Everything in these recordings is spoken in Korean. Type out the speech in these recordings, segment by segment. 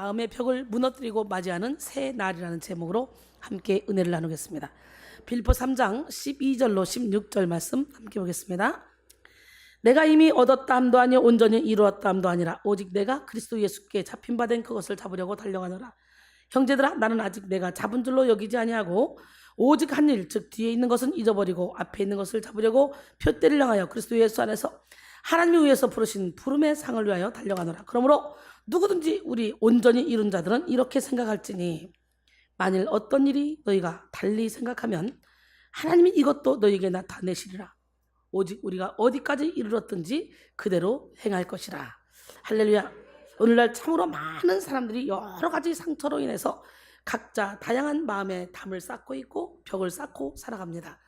마음의 벽을 무너뜨리고 맞이하는 새 날이라는 제목으로 함께 은혜를 나누겠습니다. 빌립보 3장 12절로 16절 말씀 함께 보겠습니다. 내가 이미 얻었다 함도 아니요 온전히 이루었다 함도 아니라 오직 내가 그리스도 예수께 잡힌 바 된 그것을 잡으려고 달려가노라. 형제들아, 나는 아직 내가 잡은 줄로 여기지 아니하고 오직 한 일, 즉 뒤에 있는 것은 잊어버리고 앞에 있는 것을 잡으려고 표대를 향하여 그리스도 예수 안에서 하나님이 위해서 부르신 부름의 상을 위하여 달려가노라. 그러므로 누구든지 우리 온전히 이룬 자들은 이렇게 생각할지니 만일 어떤 일이 너희가 달리 생각하면 하나님이 이것도 너희에게 나타내시리라. 오직 우리가 어디까지 이르렀든지 그대로 행할 것이라. 할렐루야. 오늘날 참으로 많은 사람들이 여러 가지 상처로 인해서 각자 다양한 마음의 담을 쌓고 있고 벽을 쌓고 살아갑니다.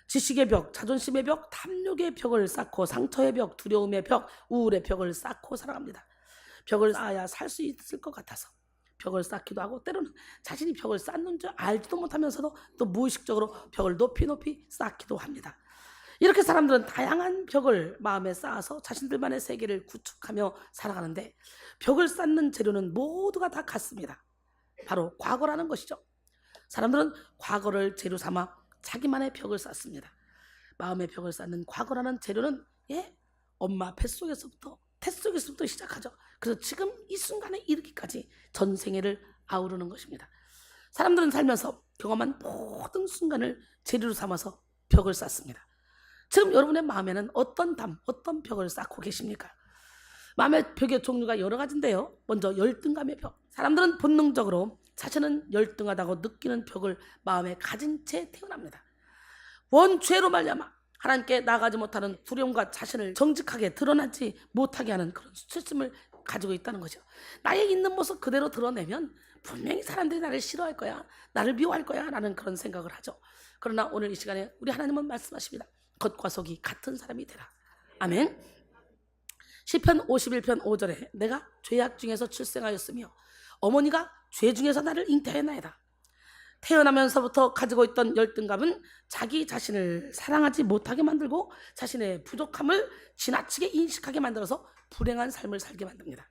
지식의 벽, 자존심의 벽, 탐욕의 벽을 쌓고 상처의 벽, 두려움의 벽, 우울의 벽을 쌓고 살아갑니다. 벽을 쌓아야 살 수 있을 것 같아서 벽을 쌓기도 하고, 때로는 자신이 벽을 쌓는 줄 알지도 못하면서도 또 무의식적으로 벽을 높이 쌓기도 합니다. 이렇게 사람들은 다양한 벽을 마음에 쌓아서 자신들만의 세계를 구축하며 살아가는데, 벽을 쌓는 재료는 모두가 다 같습니다. 바로 과거라는 것이죠. 사람들은 과거를 재료 삼아 자기만의 벽을 쌓습니다. 마음의 벽을 쌓는 과거라는 재료는 엄마 뱃속에서부터 태속에서부터 시작하죠. 그래서 지금 이 순간에 이르기까지 전생애를 아우르는 것입니다. 사람들은 살면서 경험한 모든 순간을 재료로 삼아서 벽을 쌓습니다. 지금 여러분의 마음에는 어떤 어떤 벽을 쌓고 계십니까? 마음의 벽의 종류가 여러 가지인데요. 먼저 열등감의 벽. 사람들은 본능적으로 자신은 열등하다고 느끼는 벽을 마음에 가진 채 태어납니다. 원죄로 말미암아 하나님께 나아가지 못하는 두려움과 자신을 정직하게 드러나지 못하게 하는 그런 수치심을 가지고 있다는 거죠. 나의 있는 모습 그대로 드러내면 분명히 사람들이 나를 싫어할 거야, 나를 미워할 거야 라는 그런 생각을 하죠. 그러나 오늘 이 시간에 우리 하나님은 말씀하십니다. 겉과 속이 같은 사람이 되라. 아멘. 시편 51편 5절에 내가 죄악 중에서 출생하였으며 어머니가 죄 중에서 나를 잉태하였나이다. 태어나면서부터 가지고 있던 열등감은 자기 자신을 사랑하지 못하게 만들고 자신의 부족함을 지나치게 인식하게 만들어서 불행한 삶을 살게 만듭니다.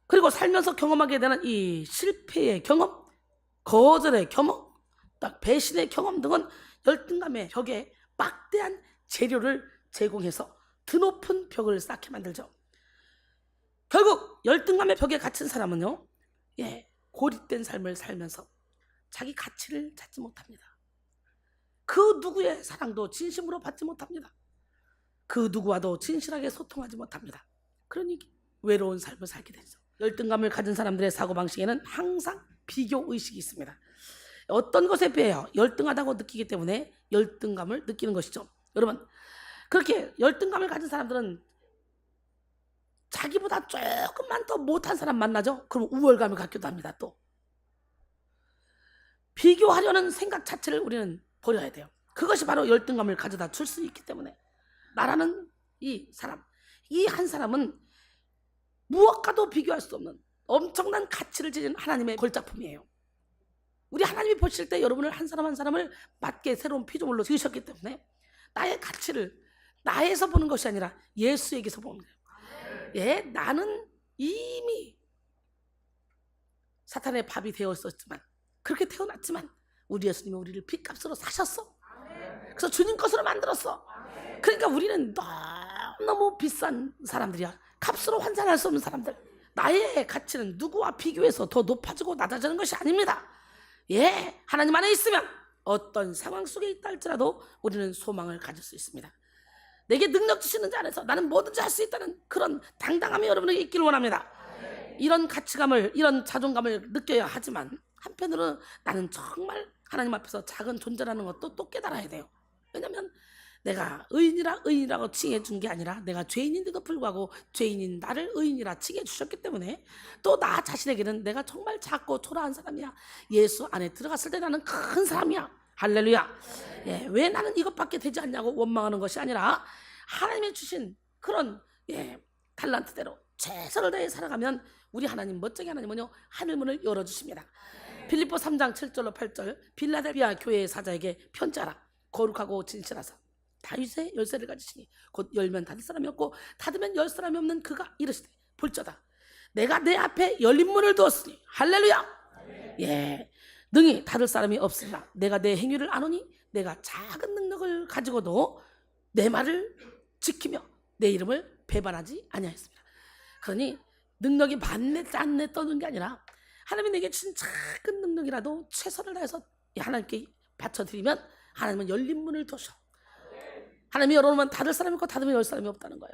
그리고 살면서 경험하게 되는 이 실패의 경험, 거절의 경험, 배신의 경험 등은 열등감의 벽에 막대한 재료를 제공해서 드높은 벽을 쌓게 만들죠. 결국 열등감의 벽에 갇힌 사람은요, 고립된 삶을 살면서 자기 가치를 찾지 못합니다. 그 누구의 사랑도 진심으로 받지 못합니다. 그 누구와도 진실하게 소통하지 못합니다. 그러니 외로운 삶을 살게 되죠. 열등감을 가진 사람들의 사고방식에는 항상 비교의식이 있습니다. 어떤 것에 비하여 열등하다고 느끼기 때문에 열등감을 느끼는 것이죠. 여러분, 그렇게 열등감을 가진 사람들은 자기보다 조금만 더 못한 사람 만나죠? 그럼 우월감을 갖기도 합니다. 또 비교하려는 생각 자체를 우리는 버려야 돼요. 그것이 바로 열등감을 가져다 줄 수 있기 때문에. 나라는 이 사람, 이 한 사람은 무엇과도 비교할 수 없는 엄청난 가치를 지닌 하나님의 걸작품이에요. 우리 하나님이 보실 때 여러분을 한 사람 한 사람을 맞게 새로운 피조물로 지으셨기 때문에 나의 가치를 나에서 보는 것이 아니라 예수에게서 보는 거예요. 나는 이미 사탄의 밥이 되었었지만, 그렇게 태어났지만 우리 예수님이 우리를 핏값으로 사셨어. 그래서 주님 것으로 만들었어. 그러니까 우리는 너무 비싼 사람들이야. 값으로 환산할 수 없는 사람들. 나의 가치는 누구와 비교해서 더 높아지고 낮아지는 것이 아닙니다. 하나님 안에 있으면 어떤 상황 속에 있다 할지라도 우리는 소망을 가질 수 있습니다. 내게 능력 주시는 자 안에서 나는 뭐든지 할 수 있다는 그런 당당함이 여러분에게 있기를 원합니다. 이런 가치감을, 이런 자존감을 느껴야 하지만 한편으로는 나는 정말 하나님 앞에서 작은 존재라는 것도 또 깨달아야 돼요. 왜냐하면 내가 의인이라고 칭해준 게 아니라 내가 죄인인데도 불구하고 죄인인 나를 의인이라 칭해 주셨기 때문에 또 나 자신에게는 내가 정말 작고 초라한 사람이야. 예수 안에 들어갔을 때 나는 큰 사람이야. 할렐루야. 왜 나는 이것밖에 되지 않냐고 원망하는 것이 아니라 하나님이 주신 그런 달란트대로 최선을 다해 살아가면 우리 하나님, 멋쟁이 하나님은요, 하늘문을 열어주십니다. 빌립보 3장 7절로 8절, 빌라델비아 교회의 사자에게 편지하라. 거룩하고 진실하사 다윗의 열쇠를 가지시니 곧 열면 닫을 사람이 없고 닫으면 열 사람이 없는 그가 이르시되, 볼자다 내가 내 앞에 열린 문을 두었으니 할렐루야. 예, 능히 닫을 사람이 없으리라. 내가 내 행위를 아노니 내가 작은 능력을 가지고도 내 말을 지키며 내 이름을 배반하지 아니하였습니다. 그러니 능력이 많네 짠네 떠는 게 아니라 하나님이 내게 주신 작은 능력이라도 최선을 다해서 하나님께 바쳐드리면 하나님은 열린 문을 두셔. 하나님이 열어놓으면 닫을 사람이 있고 닫으면 열 사람이 없다는 거예요.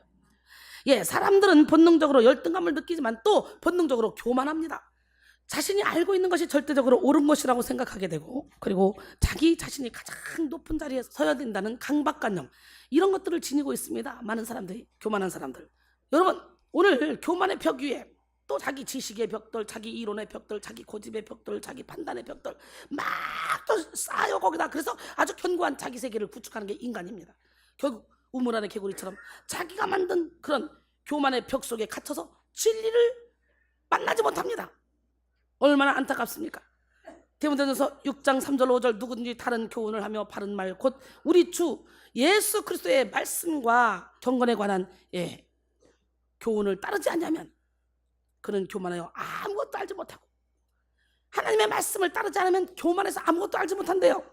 예, 사람들은 본능적으로 열등감을 느끼지만 또 본능적으로 교만합니다. 자신이 알고 있는 것이 절대적으로 옳은 것이라고 생각하게 되고, 그리고 자기 자신이 가장 높은 자리에 서야 된다는 강박관념, 이런 것들을 지니고 있습니다. 많은 사람들이, 교만한 사람들. 여러분, 오늘 교만의 벽 위에 또 자기 지식의 벽돌, 자기 이론의 벽돌, 자기 고집의 벽돌, 자기 판단의 벽돌 막 또 쌓여 거기다. 그래서 아주 견고한 자기 세계를 구축하는 게 인간입니다. 결국 우물 안의 개구리처럼 자기가 만든 그런 교만의 벽 속에 갇혀서 진리를 만나지 못합니다. 얼마나 안타깝습니까? 디모데전서 6장 3절 5절 누구든지 다른 교훈을 하며 바른 말 곧 우리 주 예수 그리스도의 말씀과 경건에 관한 교훈을 따르지 않냐면 그는 교만하여 아무것도 알지 못하고, 하나님의 말씀을 따르지 않으면 교만해서 아무것도 알지 못한대요.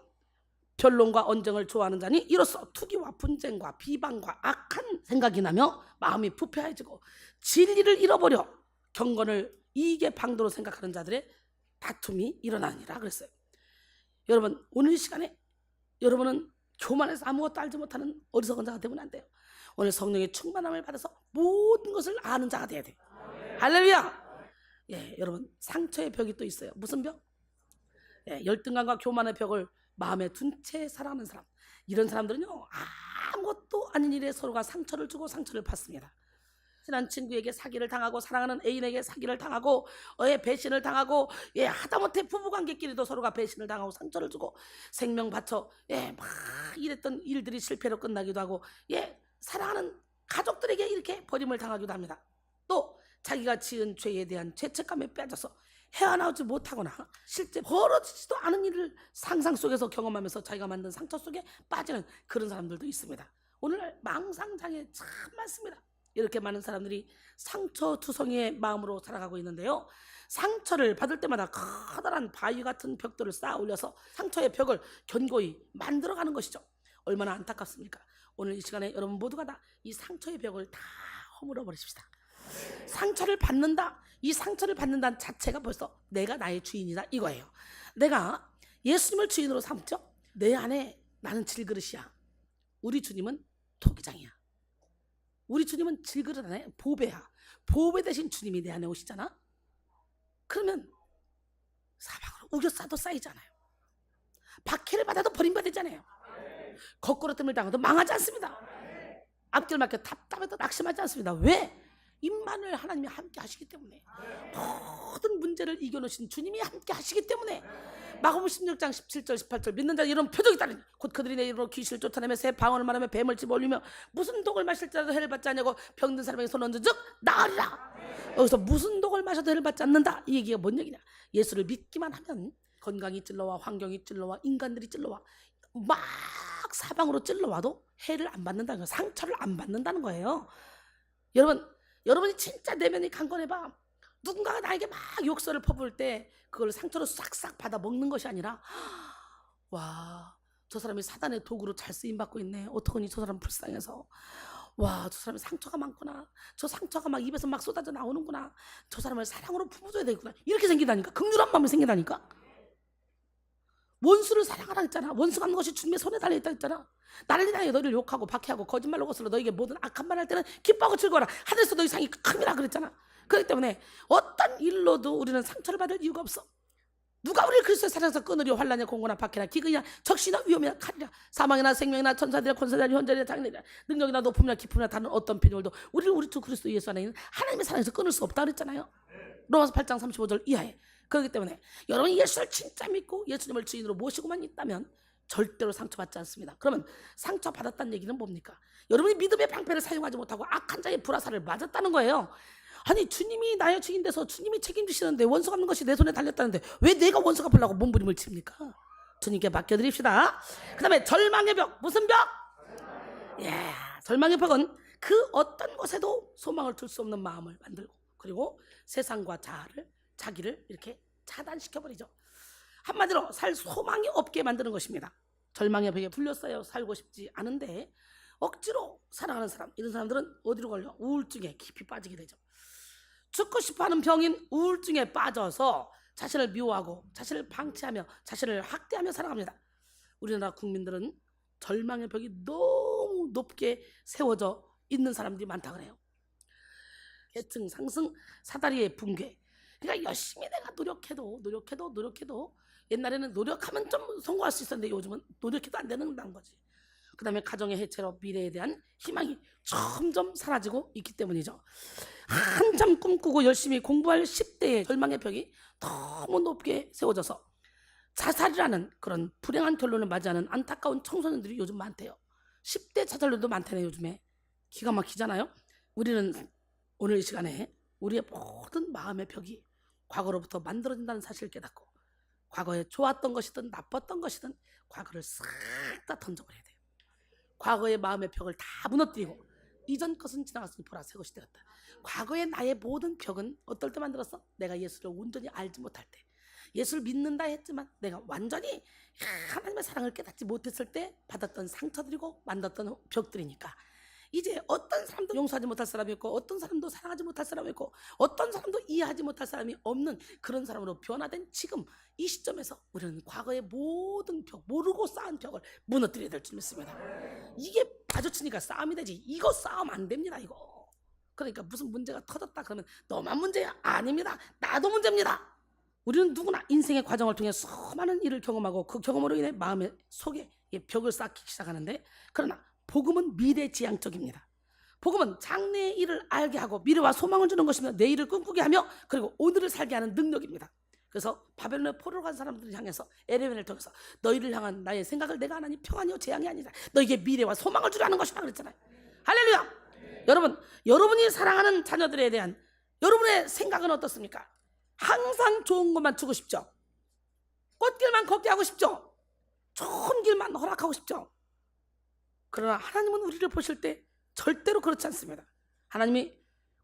변론과 언쟁을 좋아하는 자니 이로써 투기와 분쟁과 비방과 악한 생각이 나며 마음이 부패해지고 진리를 잃어버려 경건을 이익의 방도로 생각하는 자들의 다툼이 일어나니라 그랬어요. 여러분, 오늘 이 시간에 여러분은 교만해서 아무것도 알지 못하는 어리석은 자가 되면 안 돼요. 오늘 성령의 충만함을 받아서 모든 것을 아는 자가 돼야 돼요. 할렐루야. 예, 여러분, 상처의 벽이 또 있어요. 무슨 벽? 예, 열등감과 교만의 벽을 마음에 둔 채 살아가는 사람, 이런 사람들은요 아무것도 아닌 일에 서로가 상처를 주고 상처를 받습니다. 친한 친구에게 사기를 당하고, 사랑하는 애인에게 사기를 당하고, 배신을 당하고, 하다못해 부부관계끼리도 서로가 배신을 당하고 상처를 주고, 생명 바쳐 막 이랬던 일들이 실패로 끝나기도 하고, 사랑하는 가족들에게 이렇게 버림을 당하기도 합니다. 또 자기가 지은 죄에 대한 죄책감에 빠져서 헤어나오지 못하거나 실제 벌어지지도 않은 일을 상상 속에서 경험하면서 자기가 만든 상처 속에 빠지는 그런 사람들도 있습니다. 오늘 망상장애 참 많습니다. 이렇게 많은 사람들이 상처투성이의 마음으로 살아가고 있는데요, 상처를 받을 때마다 커다란 바위 같은 벽돌을 쌓아 올려서 상처의 벽을 견고히 만들어가는 것이죠. 얼마나 안타깝습니까? 오늘 이 시간에 여러분 모두가 다 이 상처의 벽을 다 허물어 버리십시다. 상처를 받는다, 이 상처를 받는다는 자체가 벌써 내가 나의 주인이다 이거예요. 내가 예수님을 주인으로 삼죠. 내 안에 나는 질그릇이야. 우리 주님은 토기장이야. 우리 주님은 질그릇 안에 보배야. 보배 대신 주님이 내 안에 오시잖아. 그러면 사방으로 우겨싸도 쌓이잖아요. 박해를 받아도 버림받았잖아요. 거꾸로 뜸을 당해도 망하지 않습니다. 앞길 막혀 답답해도 낙심하지 않습니다. 왜? 임마누엘 하나님이 함께 하시기 때문에, 모든 문제를 이겨놓으신 주님이 함께 하시기 때문에. 마가복음 16장 17절 18절 믿는 자 이런 표적이 따르니 곧 그들이 내 이름으로 귀신을 쫓아내며 새 방언을 말하며 뱀을 집어올리며 무슨 독을 마실지라도 해를 받지 않냐고 병든 사람에게 손 얹은 즉 나으리라. 여기서 무슨 독을 마셔도 해를 받지 않는다, 이 얘기가 뭔 얘기냐? 예수를 믿기만 하면 건강이 찔러와 환경이 찔러와 인간들이 찔러와 막 사방으로 찔러와도 해를 안 받는다는 거예요. 상처를 안 받는다는 거예요. 여러분이 진짜 내면이 강건해봐. 누군가가 나에게 막 욕설을 퍼부을 때 그걸 상처로 싹싹 받아 먹는 것이 아니라, 와, 저 사람이 사단의 도구로 잘 쓰임받고 있네. 어떡하니 저 사람 불쌍해서. 와, 저 사람이 상처가 많구나. 저 상처가 막 입에서 막 쏟아져 나오는구나. 저 사람을 사랑으로 품어줘야 되겠구나. 이렇게 생기다니까. 긍휼한 마음이 생기다니까. 원수를 사랑하라 했잖아. 원수가 하는 것이 주님의 손에 달려있다 했잖아. 나를 인하여 너희를 욕하고 박해하고 거짓말로 거슬러 너에게 모든 악한 말 할 때는 기뻐하고 즐거워라. 하늘에서 너희 상이 큼이라 그랬잖아. 그렇기 때문에 어떤 일로도 우리는 상처를 받을 이유가 없어. 누가 우리를 그리스도의 사랑에서 끊으려 환난이나 공고나 박해나 기근이나 적시나 위험이나 칼이나 사망이나 생명이나 천사들이나 권세자나 현재나 장래나 능력이나 높음이나 기쁨이나 다른 어떤 피조물도 우리를 우리 주 그리스도 예수 안에 있는 하나님의 사랑에서 끊을 수 없다 그랬잖아요. 로마서 8장 35절 이하에. 그렇기 때문에 여러분이 예수를 진짜 믿고 예수님을 주인으로 모시고만 있다면 절대로 상처받지 않습니다. 그러면 상처받았다는 얘기는 뭡니까? 여러분이 믿음의 방패를 사용하지 못하고 악한 자의 불화살을 맞았다는 거예요. 아니, 주님이 나의 주인 돼서 주님이 책임지시는데 원수 갚는 것이 내 손에 달렸다는데 왜 내가 원수 갚으려고 몸부림을 칩니까? 주님께 맡겨드립시다. 그 다음에 절망의 벽. 무슨 벽? 절망의 벽은 그 어떤 것에도 소망을 둘 수 없는 마음을 만들고, 그리고 세상과 자기를 이렇게 차단시켜버리죠. 한마디로 살 소망이 없게 만드는 것입니다. 절망의 벽에 둘러싸여 살고 싶지 않은데 억지로 살아가는 사람, 이런 사람들은 어디로 걸려? 우울증에 깊이 빠지게 되죠. 죽고 싶어하는 병인 우울증에 빠져서 자신을 미워하고 자신을 방치하며 자신을 학대하며 살아갑니다. 우리나라 국민들은 절망의 벽이 너무 높게 세워져 있는 사람들이 많다 그래요. 계층 상승, 사다리의 붕괴. 그러니까 열심히 내가 노력해도 옛날에는 노력하면 좀 성공할 수 있었는데 요즘은 노력해도 안 되는 거지. 그 다음에 가정의 해체로 미래에 대한 희망이 점점 사라지고 있기 때문이죠. 한참 꿈꾸고 열심히 공부할 10대의 절망의 벽이 너무 높게 세워져서 자살이라는 그런 불행한 결론을 맞이하는 안타까운 청소년들이 요즘 많대요. 10대 자살률도 많다네요. 요즘에. 기가 막히잖아요. 우리는 오늘 이 시간에 우리의 모든 마음의 벽이 과거로부터 만들어진다는 사실을 깨닫고 과거에 좋았던 것이든 나빴던 것이든 과거를 싹 다 던져버려야 돼요. 과거의 마음의 벽을 다 무너뜨리고 이전 것은 지나갔으니 보라 새 것이 되었다. 과거의 나의 모든 벽은 어떨 때 만들었어? 내가 예수를 온전히 알지 못할 때, 예수를 믿는다 했지만 내가 완전히 하나님의 사랑을 깨닫지 못했을 때 받았던 상처들이고 만났던 벽들이니까 이제 어떤 사람도 용서하지 못할 사람이 있고 어떤 사람도 사랑하지 못할 사람이 있고 어떤 사람도 이해하지 못할 사람이 없는 그런 사람으로 변화된 지금 이 시점에서 우리는 과거의 모든 벽, 모르고 쌓은 벽을 무너뜨려야 될 줄 믿습니다. 이게 마주치니까 싸움이 되지. 이거 싸움 안 됩니다. 이거. 그러니까 무슨 문제가 터졌다 그러면 너만 문제야? 아닙니다. 나도 문제입니다. 우리는 누구나 인생의 과정을 통해 수많은 일을 경험하고 그 경험으로 인해 마음의 속에 벽을 쌓기 시작하는데, 그러나 복음은 미래지향적입니다. 복음은 장래의 일을 알게 하고 미래와 소망을 주는 것이며 내일을 꿈꾸게 하며 그리고 오늘을 살게 하는 능력입니다. 그래서 바벨론의 포로로 간 사람들을 향해서 에레미야를 통해서 너희를 향한 나의 생각을 내가 하나니 평안이요 재앙이 아니라 너에게 미래와 소망을 주라는 것이다 그랬잖아요. 할렐루야. 여러분, 여러분이 사랑하는 자녀들에 대한 여러분의 생각은 어떻습니까? 항상 좋은 것만 주고 싶죠. 꽃길만 걷게 하고 싶죠. 좋은 길만 허락하고 싶죠. 그러나 하나님은 우리를 보실 때 절대로 그렇지 않습니다. 하나님이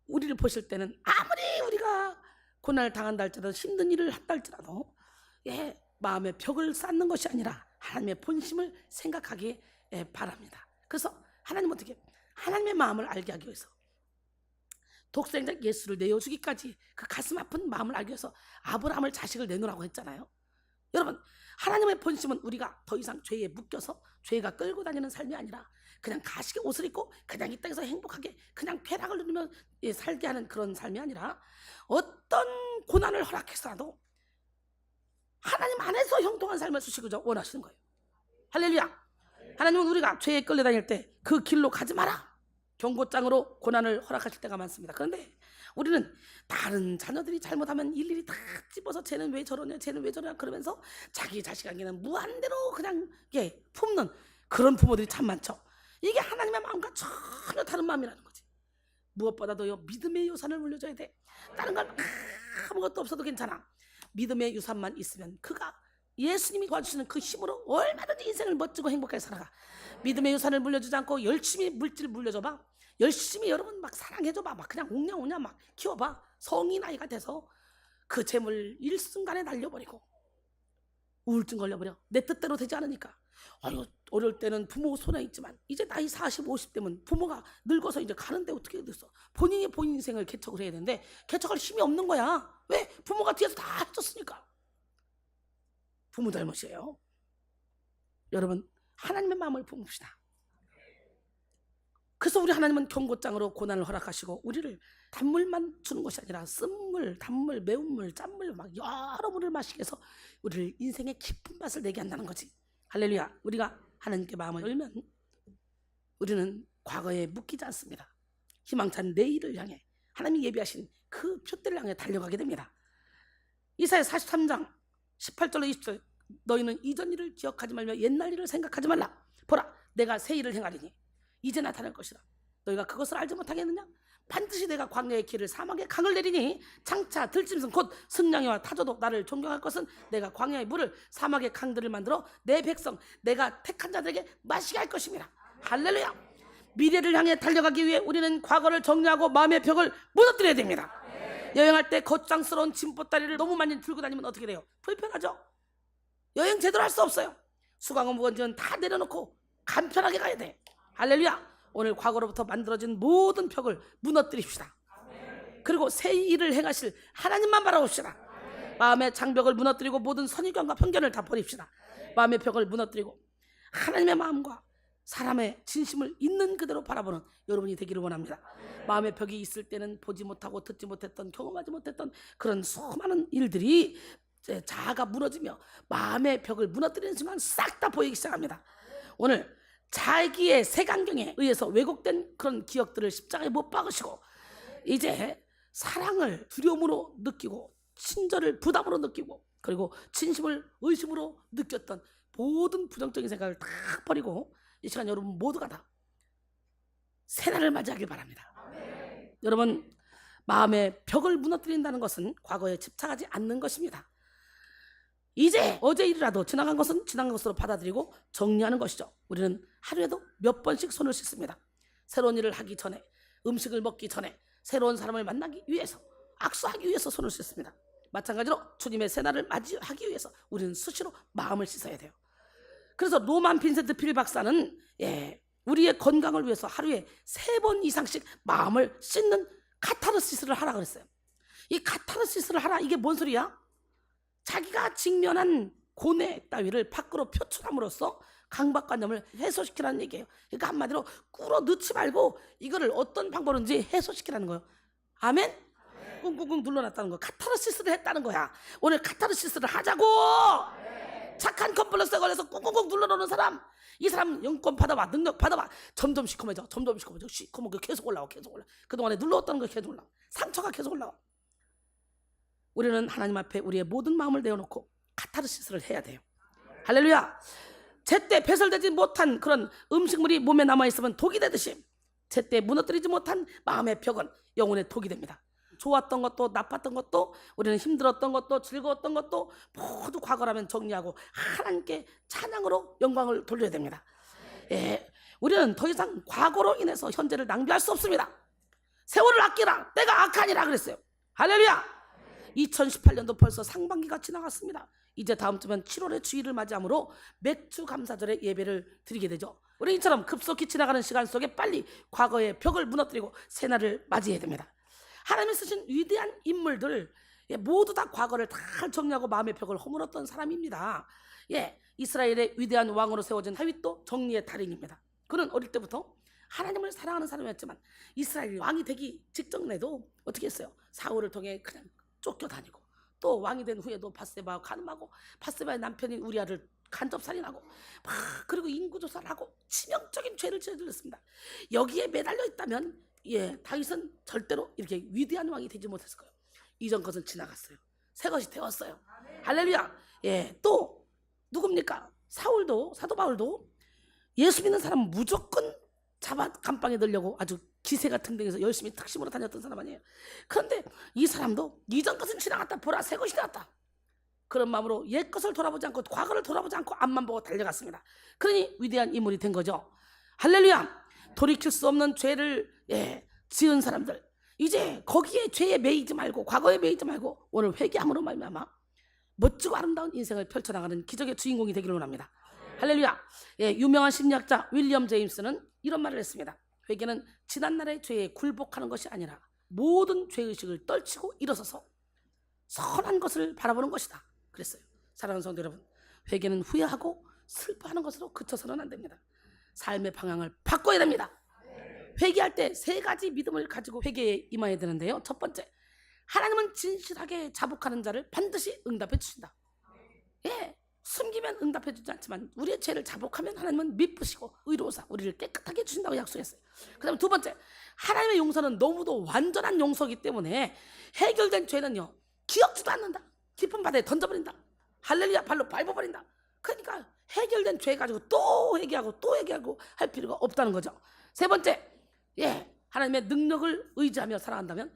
우리를 보실 때는 아무리 우리가 고난을 당한다 할지라도 힘든 일을 한다 할지라도 마음의 벽을 쌓는 것이 아니라 하나님의 본심을 생각하기 바랍니다. 그래서 하나님은 어떻게 하나님의 마음을 알게 하기 위해서 독생자 예수를 내어주기까지 그 가슴 아픈 마음을 알기 위해서 아브라함을 자식을 내놓으라고 했잖아요. 여러분, 하나님의 본심은 우리가 더 이상 죄에 묶여서 죄가 끌고 다니는 삶이 아니라 그냥 가식의 옷을 입고 그냥 이 땅에서 행복하게 그냥 쾌락을 누리며 살게 하는 그런 삶이 아니라 어떤 고난을 허락해서라도 하나님 안에서 형통한 삶을 주시고자 원하시는 거예요. 할렐루야. 하나님은 우리가 죄에 끌려다닐 때 그 길로 가지 마라, 경고장으로 고난을 허락하실 때가 많습니다. 그런데 우리는 다른 자녀들이 잘못하면 일일이 다 집어서 쟤는 왜 저러냐 쟤는 왜 저러냐 그러면서 자기 자식에게는 무한대로 그냥 품는 그런 부모들이 참 많죠. 이게 하나님의 마음과 전혀 다른 마음이라는 거지. 무엇보다도요, 믿음의 유산을 물려줘야 돼. 다른 건 아무것도 없어도 괜찮아. 믿음의 유산만 있으면 그가 예수님이 도와주시는 그 힘으로 얼마든지 인생을 멋지고 행복하게 살아가. 믿음의 유산을 물려주지 않고 열심히 물질 물려줘봐. 열심히 여러분 막 사랑해줘봐. 막 그냥 옹냥옹냥 막 키워봐. 성인 아이가 돼서 그 재물 일순간에 날려버리고 우울증 걸려버려. 내 뜻대로 되지 않으니까. 아유, 어릴 때는 부모 손에 있지만 이제 나이 40, 50대면 부모가 늙어서 이제 가는데 어떻게 됐어. 본인이 본인 인생을 개척을 해야 되는데 개척할 힘이 없는 거야. 왜? 부모가 뒤에서 다 해줬으니까. 부모 잘못이에요. 여러분, 하나님의 마음을 품읍시다. 그래서 우리 하나님은 경고장으로 고난을 허락하시고 우리를 단물만 주는 것이 아니라 쓴물, 단물, 매운물, 짠물 막 여러 물을 마시게 해서 우리를 인생의 깊은 맛을 내게 한다는 거지. 할렐루야. 우리가 하나님께 마음을 열면 우리는 과거에 묶이지 않습니다. 희망찬 내일을 향해 하나님이 예비하신 그 표대를 향해 달려가게 됩니다. 이사야 43장 18절로 20절, 너희는 이전 일을 기억하지 말며 옛날 일을 생각하지 말라. 보라, 내가 새 일을 행하리니 이제 나타날 것이다. 너희가 그것을 알지 못하겠느냐? 반드시 내가 광야의 길을 사막에 강을 내리니 장차 들짐승 곧 승냥이와 타조도 나를 존경할 것은 내가 광야의 물을 사막의 강들을 만들어 내 백성 내가 택한 자들에게 마시게 할 것입니다. 할렐루야. 미래를 향해 달려가기 위해 우리는 과거를 정리하고 마음의 벽을 무너뜨려야 됩니다. 여행할 때 거창스러운 짐보따리를 너무 많이 들고 다니면 어떻게 돼요? 불편하죠? 여행 제대로 할 수 없어요. 수강원 무건지는 다 내려놓고 간편하게 가야 돼. 할렐루야. 오늘 과거로부터 만들어진 모든 벽을 무너뜨립시다. 그리고 새 일을 행하실 하나님만 바라봅시다. 마음의 장벽을 무너뜨리고 모든 선입견과 편견을 다 버립시다. 마음의 벽을 무너뜨리고 하나님의 마음과 사람의 진심을 있는 그대로 바라보는 여러분이 되기를 원합니다. 마음의 벽이 있을 때는 보지 못하고 듣지 못했던, 경험하지 못했던 그런 수많은 일들이 자아가 무너지며 마음의 벽을 무너뜨리는 순간 싹 다 보이기 시작합니다. 오늘 자기의 색안경에 의해서 왜곡된 그런 기억들을 십자가에 못 박으시고 이제 사랑을 두려움으로 느끼고 친절을 부담으로 느끼고 그리고 진심을 의심으로 느꼈던 모든 부정적인 생각을 다 버리고 이 시간 여러분 모두가 다 새날을 맞이하길 바랍니다. 여러분, 마음의 벽을 무너뜨린다는 것은 과거에 집착하지 않는 것입니다. 이제 어제 일이라도 지나간 것은 지나간 것으로 받아들이고 정리하는 것이죠. 우리는 하루에도 몇 번씩 손을 씻습니다. 새로운 일을 하기 전에, 음식을 먹기 전에, 새로운 사람을 만나기 위해서, 악수하기 위해서 손을 씻습니다. 마찬가지로 주님의 새날을 맞이하기 위해서 우리는 수시로 마음을 씻어야 돼요. 그래서 로만 빈센트 필 박사는 우리의 건강을 위해서 하루에 3번 이상씩 마음을 씻는 카타르시스를 하라 그랬어요. 이 카타르시스를 하라, 이게 뭔 소리야? 자기가 직면한 고뇌 따위를 밖으로 표출함으로써 강박관념을 해소시키라는 얘기예요. 그러니까 한마디로 꿇어 넣지 말고 이거를 어떤 방법인지 해소시키라는 거예요. 아멘? 꾹꾹꾹 눌러놨다는 거, 카타르시스를 했다는 거야. 오늘 카타르시스를 하자고. 착한 컴플렉스에 걸려서 꾹꾹꾹 눌러놓는 사람, 이 사람 영권 받아봐, 능력 받아봐. 점점 시커매져, 점점 시커매져. 시커먼 거 계속 올라와, 계속 올라. 그동안에 눌러왔다는 거 계속 올라와. 상처가 계속 올라와. 우리는 하나님 앞에 우리의 모든 마음을 내어놓고 카타르시스를 해야 돼요. 할렐루야. 제때 배설되지 못한 그런 음식물이 몸에 남아있으면 독이 되듯이 제때 무너뜨리지 못한 마음의 벽은 영혼의 독이 됩니다. 좋았던 것도 나빴던 것도 우리는 힘들었던 것도 즐거웠던 것도 모두 과거라면 정리하고 하나님께 찬양으로 영광을 돌려야 됩니다. 우리는 더 이상 과거로 인해서 현재를 낭비할 수 없습니다. 세월을 아끼라, 때가 악하니라 그랬어요. 할렐루야. 2018년도 벌써 상반기가 지나갔습니다. 이제 다음 주면 7월의 주일을 맞이하므로 맥주 감사절의 예배를 드리게 되죠. 우리 이처럼 급속히 지나가는 시간 속에 빨리 과거의 벽을 무너뜨리고 새날을 맞이해야 됩니다. 하나님이 쓰신 위대한 인물들 모두 다 과거를 다 정리하고 마음의 벽을 허물었던 사람입니다. 이스라엘의 위대한 왕으로 세워진 다윗도 정리의 달인입니다. 그는 어릴 때부터 하나님을 사랑하는 사람이었지만 이스라엘 왕이 되기 직전에도 어떻게 했어요? 사울을 통해 그냥 쫓겨다니고 또 왕이 된 후에도 바세바와 간음하고 바세바의 남편인 우리아를 간접살인하고 그리고 인구조사를 하고 치명적인 죄를 저질렀습니다. 여기에 매달려 있다면 다윗은 절대로 이렇게 위대한 왕이 되지 못했을 거예요. 이전 것은 지나갔어요. 새 것이 되었어요. 할렐루야. 또 누굽니까? 사울도, 사도 바울도 예수 믿는 사람 무조건 잡아 감방에 넣으려고 아주 기세가 등등해서 열심히 특심으로 다녔던 사람 아니에요. 그런데 이 사람도 이전 것은 지나갔다, 보라 새 것이 되었다. 그런 마음으로 옛 것을 돌아보지 않고 과거를 돌아보지 않고 앞만 보고 달려갔습니다. 그러니 위대한 인물이 된 거죠. 할렐루야. 돌이킬 수 없는 죄를 지은 사람들, 이제 거기에 죄에 매이지 말고 과거에 매이지 말고 오늘 회개함으로 말미암아 멋지고 아름다운 인생을 펼쳐나가는 기적의 주인공이 되기를 원합니다. 할렐루야. 유명한 심리학자 윌리엄 제임스는 이런 말을 했습니다. 회개는 지난날의 죄에 굴복하는 것이 아니라 모든 죄의식을 떨치고 일어서서 선한 것을 바라보는 것이다 그랬어요. 사랑하는 성도 여러분, 회개는 후회하고 슬퍼하는 것으로 그쳐서는 안 됩니다. 삶의 방향을 바꿔야 됩니다. 회개할 때 3가지 믿음을 가지고 회개에 임해야 되는데요. 첫 번째, 하나님은 진실하게 자복하는 자를 반드시 응답해 주신다. 숨기면 응답해 주지 않지만 우리의 죄를 자복하면 하나님은 미쁘시고 의로우사 우리를 깨끗하게 해주신다고 약속했어요. 그 다음에 두 번째, 하나님의 용서는 너무도 완전한 용서이기 때문에 해결된 죄는요 기억지도 않는다. 깊은 바다에 던져버린다. 할렐루야, 발로 밟아버린다. 그러니까 해결된 죄 가지고 또 회개하고 또 회개하고 할 필요가 없다는 거죠. 세 번째, 하나님의 능력을 의지하며 살아간다면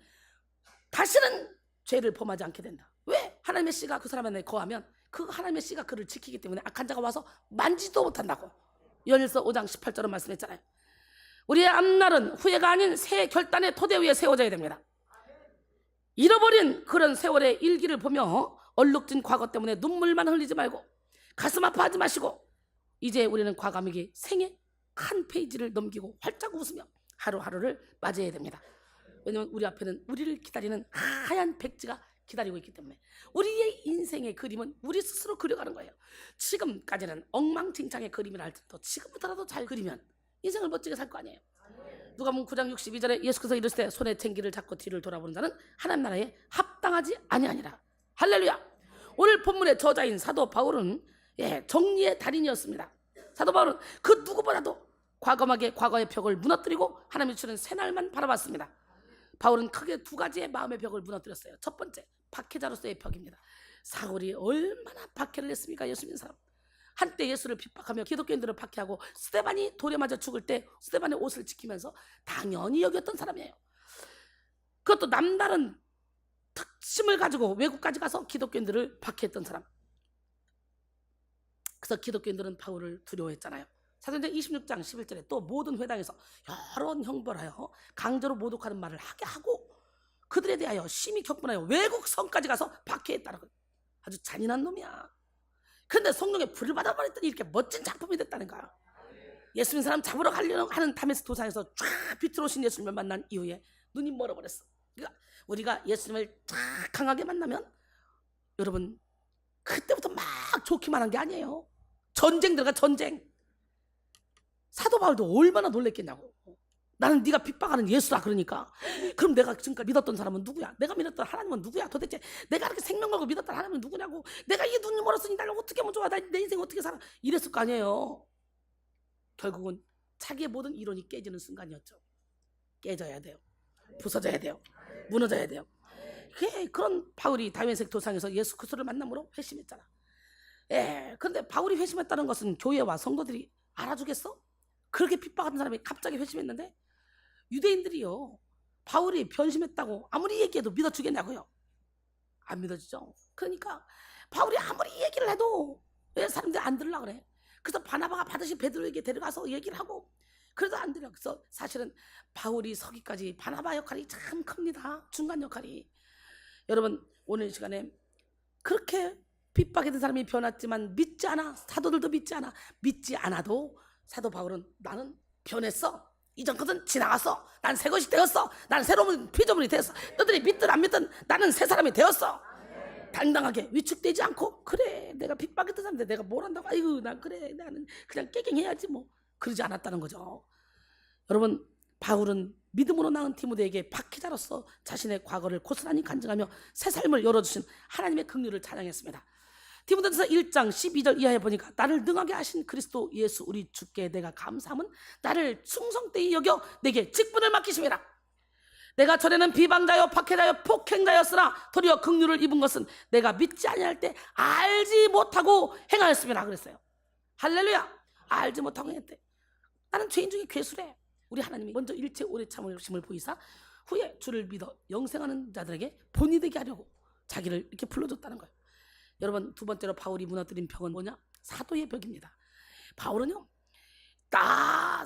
다시는 죄를 범하지 않게 된다. 왜? 하나님의 씨가 그 사람 안에 거하면 그 하나님의 씨가 그를 지키기 때문에 악한 자가 와서 만지도 못한다고 요한일서 5장 18절은 말씀했잖아요. 우리의 앞날은 후회가 아닌 새 결단의 토대 위에 세워져야 됩니다. 잃어버린 그런 세월의 일기를 보며 얼룩진 과거 때문에 눈물만 흘리지 말고 가슴 아파하지 마시고 이제 우리는 과감하게 생애 한 페이지를 넘기고 활짝 웃으며 하루하루를 맞이해야 됩니다. 왜냐하면 우리 앞에는 우리를 기다리는 하얀 백지가 기다리고 있기 때문에 우리의 인생의 그림은 우리 스스로 그려가는 거예요. 지금까지는 엉망진창의 그림이라 할지라도 지금부터라도 잘 그리면 인생을 멋지게 살 거 아니에요. 누가복음 9장 62절에 예수께서 이르시되 손에 쟁기를 잡고 뒤를 돌아보는 자는 하나님 나라에 합당하지 아니하니라. 할렐루야. 오늘 본문의 저자인 사도 바울은 정리의 달인이었습니다. 사도 바울은 그 누구보다도 과감하게 과거의 벽을 무너뜨리고 하나님이 주는 새날만 바라봤습니다. 바울은 크게 두 가지의 마음의 벽을 무너뜨렸어요. 첫 번째, 박해자로서의 벽입니다. 사울이 얼마나 박해를 했습니까? 예수 믿는 사람. 한때 예수를 핍박하며 기독교인들을 박해하고 스데반이 돌에 맞아 죽을 때 스데반의 옷을 지키면서 당연히 여겼던 사람이에요. 그것도 남다른 특심을 가지고 외국까지 가서 기독교인들을 박해했던 사람. 그래서 기독교인들은 바울을 두려워했잖아요. 사도행전 26장 11절에 또 모든 회당에서 여러 형벌하여 강제로 모독하는 말을 하게 하고 그들에 대하여 심히 격분하여 외국 성까지 가서 박해했다는, 아주 잔인한 놈이야. 그런데 성령의 불을 받아버렸더니 이렇게 멋진 작품이 됐다는 거야. 예수 믿는 사람 잡으러 가려고 하는 다메스 도상에서 쫙 빛으로 오신 예수님을 만난 이후에 눈이 멀어버렸어. 그러니까 우리가 예수님을 쫙 강하게 만나면 여러분 그때부터 막 좋기만 한 게 아니에요. 전쟁 들어가, 전쟁. 사도 바울도 얼마나 놀랬겠냐고. 나는 네가 핍박하는 예수라 그러니까. 그럼 내가 지금까지 믿었던 사람은 누구야? 내가 믿었던 하나님은 누구야? 도대체 내가 이렇게 생명 걸고 믿었던 하나님은 누구냐고. 내가 이 눈이 멀었으니 나를 어떻게 하면 좋아? 내 인생 어떻게 살아? 이랬을 거 아니에요. 결국은 자기의 모든 이론이 깨지는 순간이었죠. 깨져야 돼요. 부서져야 돼요. 무너져야 돼요. 그런 바울이 다메섹 도상에서 예수 그리스도를 만남으로 회심했잖아. 그런데 바울이 회심했다는 것은 교회와 성도들이 알아주겠어? 그렇게 핍박하는 사람이 갑자기 회심했는데 유대인들이요, 바울이 변심했다고 아무리 얘기해도 믿어주겠냐고요? 안 믿어주죠. 그러니까 바울이 아무리 얘기를 해도 왜 사람들이 안 들으려고 그래? 그래서 바나바가 받으신 베드로에게 데려가서 얘기를 하고 그래도 안 들려. 그래서 사실은 바울이 서기까지 바나바 역할이 참 큽니다. 중간 역할이. 여러분 오늘 시간에 그렇게 핍박했던 사람이 변했지만 믿지 않아. 사도들도 믿지 않아. 믿지 않아도 사도 바울은 나는 변했어. 이전 것은 지나갔어. 난 새 것이 되었어. 난 새로운 피조물이 되었어. 너들이 믿든 안 믿든 나는 새 사람이 되었어. 당당하게 위축되지 않고 그래 내가 핍박했던 사람인데 내가 뭘 한다고. 아이고 난 그래 나는 그냥 깨갱해야지 뭐. 그러지 않았다는 거죠. 여러분 바울은 믿음으로 낳은 디모데에게 박해자로서 자신의 과거를 고스란히 간증하며 새 삶을 열어주신 하나님의 긍휼을 찬양했습니다. 디모데전서 1장 12절 이하에 보니까 나를 능하게 하신 그리스도 예수 우리 주께 내가 감사함은 나를 충성되이 여겨 내게 직분을 맡기심이라. 내가 전에는 비방자여 박해자여 폭행자였으나 도리어 긍휼을 입은 것은 내가 믿지 아니할 때 알지 못하고 행하였음이라 그랬어요. 할렐루야. 알지 못하고 행했대. 나는 죄인 중에 괴수래. 우리 하나님이 먼저 일체 오래 참으심을 보이사 후에 주를 믿어 영생하는 자들에게 본이 되게 하려고 자기를 이렇게 불러줬다는 거예요. 여러분 두 번째로 바울이 무너뜨린 벽은 뭐냐? 사도의 벽입니다. 바울은요, 나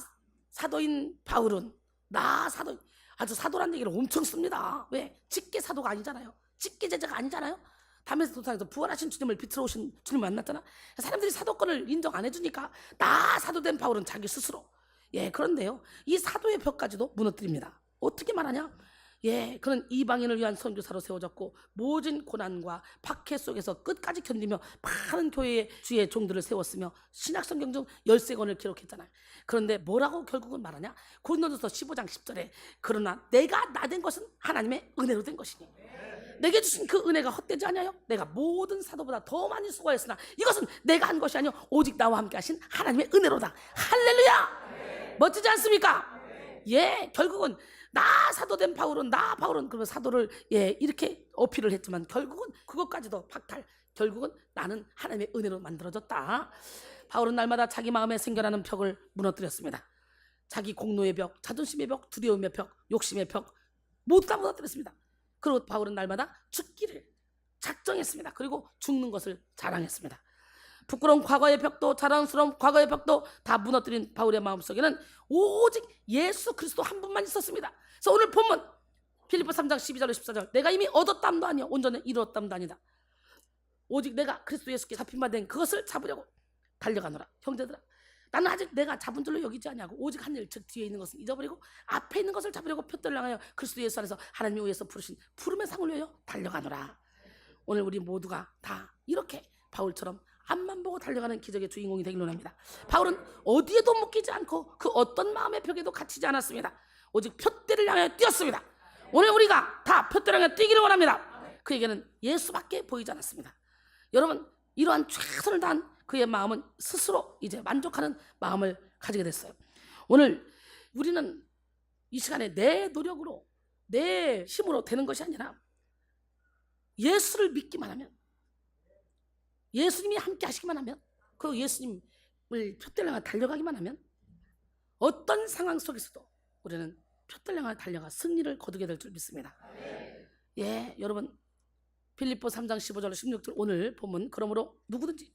사도인 바울은 나 사도, 아주 사도란 얘기를 엄청 씁니다. 왜? 직계 사도가 아니잖아요. 직계 제자가 아니잖아요. 다메섹 도상에서 부활하신 주님을 빛으로 오신 주님 만났잖아. 사람들이 사도권을 인정 안 해주니까 나 사도된 바울은 자기 스스로. 그런데요 이 사도의 벽까지도 무너뜨립니다. 어떻게 말하냐? 그는 이방인을 위한 선교사로 세워졌고 모진 고난과 박해 속에서 끝까지 견디며 많은 교회의 주의 종들을 세웠으며 신약성경 중 13권을 기록했잖아요. 그런데 뭐라고 결국은 말하냐? 고린도전서 15장 10절에 그러나 내가 나 된 것은 하나님의 은혜로 된 것이니 내게 주신 그 은혜가 헛되지 않아요? 내가 모든 사도보다 더 많이 수고했으나 이것은 내가 한 것이 아니요 오직 나와 함께 하신 하나님의 은혜로다. 할렐루야. 멋지지 않습니까? 결국은 나 사도된 바울은 그러면 사도를 이렇게 어필을 했지만 결국은 그것까지도 박탈. 결국은 나는 하나님의 은혜로 만들어졌다. 바울은 날마다 자기 마음에 생겨나는 벽을 무너뜨렸습니다. 자기 공로의 벽, 자존심의 벽, 두려움의 벽, 욕심의 벽 모두 다 무너뜨렸습니다. 그리고 바울은 날마다 죽기를 작정했습니다. 그리고 죽는 것을 자랑했습니다. 부끄러운 과거의 벽도 자랑스러운 과거의 벽도 다 무너뜨린 바울의 마음속에는 오직 예수 그리스도 한 분만 있었습니다. 그래서 오늘 본문 빌립보 3장 12절로 14절. 내가 이미 얻었담도 아니요 온전히 이루었담도 아니다. 오직 내가 그리스도 예수께 잡힌 바 된 그것을 잡으려고 달려가노라. 형제들아, 나는 아직 내가 잡은 줄로 여기지 아니하고 오직 한 일, 즉 뒤에 있는 것은 잊어버리고 앞에 있는 것을 잡으려고 표대를 향하여 그리스도 예수 안에서 하나님이 위해서 부르신 푸름의 상을 위하여 달려가노라. 오늘 우리 모두가 다 이렇게 바울처럼 앞만 보고 달려가는 기적의 주인공이 되길 원합니다. 바울은 어디에도 묶이지 않고 그 어떤 마음의 벽에도 갇히지 않았습니다. 오직 표대를 향하여 뛰었습니다. 오늘 우리가 다 표대를 향하여 뛰기를 원합니다. 그에게는 예수밖에 보이지 않았습니다. 여러분, 이러한 최선을 다한 그의 마음은 스스로 이제 만족하는 마음을 가지게 됐어요. 오늘 우리는 이 시간에 내 노력으로 내 힘으로 되는 것이 아니라 예수를 믿기만 하면, 예수님이 함께 하시기만 하면, 그 예수님을 표대를 향해 달려가기만 하면 어떤 상황 속에서도 우리는 표대를 향해 달려가 승리를 거두게 될 줄 믿습니다. 예, 여러분, 빌립보 3장 15절 16절 오늘 보면, 그러므로 누구든지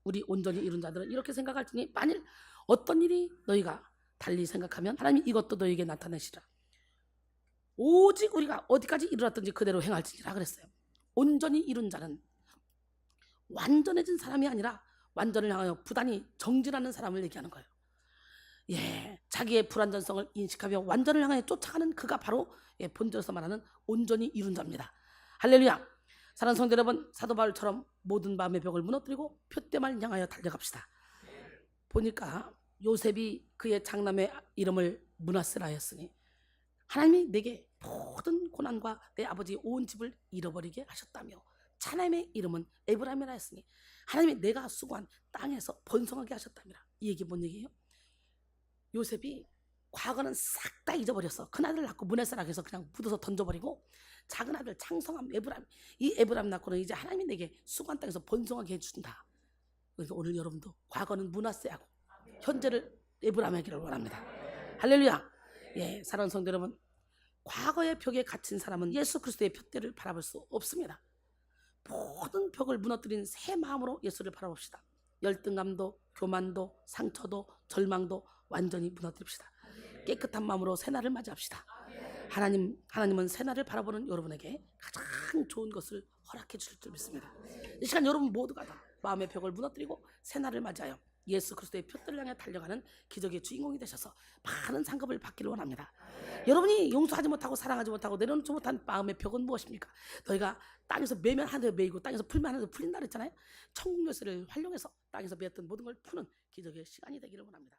우리 온전히 이룬 자들은 이렇게 생각할지니 만일 어떤 일이 너희가 달리 생각하면 하나님이 이것도 너희에게 나타내시라. 오직 우리가 어디까지 이르렀든지 그대로 행할지니라 그랬어요. 온전히 이룬 자는 완전해진 사람이 아니라 완전을 향하여 부단히 정진하는 사람을 얘기하는 거예요. 예, 자기의 불완전성을 인식하며 완전을 향해 쫓아가는 그가 바로 본절에서 말하는 온전히 이룬 자입니다. 할렐루야. 사랑하는 성도 여러분, 사도 바울처럼 모든 마음의 벽을 무너뜨리고 표대만 향하여 달려갑시다. 보니까 요셉이 그의 장남의 이름을 므낫세라 하였으니 하나님이 내게 모든 고난과 내 아버지의 온 집을 잃어버리게 하셨다며, 차남의 이름은 에브라임이라 했으니 하나님이 내가 수고한 땅에서 번성하게 하셨다니라. 이 얘기 뭔 얘기예요? 요셉이 과거는 싹 다 잊어버렸어. 큰아들 낳고 므낫세라 해서 그냥 묻어서 던져버리고, 작은 아들 창성한 에브라임, 이 에브라임 낳고는 이제 하나님이 내게 수고한 땅에서 번성하게 해준다. 그래서 오늘 여러분도 과거는 므낫세하고 현재를 에브라임 하기를 원합니다. 할렐루야. 예, 사랑하는 성도 여러분, 과거의 벽에 갇힌 사람은 예수 그리스도의 표대를 바라볼 수 없습니다. 모든 벽을 무너뜨린 새 마음으로 예수를 바라봅시다. 열등감도, 교만도, 상처도, 절망도 완전히 무너뜨립시다. 깨끗한 마음으로 새날을 맞이합시다. 하나님은 새날을 바라보는 여러분에게 가장 좋은 것을 허락해 주실 줄 믿습니다. 이 시간 여러분 모두가 다 마음의 벽을 무너뜨리고 새날을 맞이하여 예수 그리스도의 표대를 향해 달려가는 기적의 주인공이 되셔서 많은 상급을 받기를 원합니다. 여러분이 용서하지 못하고 사랑하지 못하고 내려놓지 못한 마음의 벽은 무엇입니까? 너희가 땅에서 매면 하늘에 매이고 땅에서 풀면 하늘에서 풀린다 그랬잖아요. 천국 열쇠를 활용해서 땅에서 매었던 모든 걸 푸는 기적의 시간이 되기를 원합니다.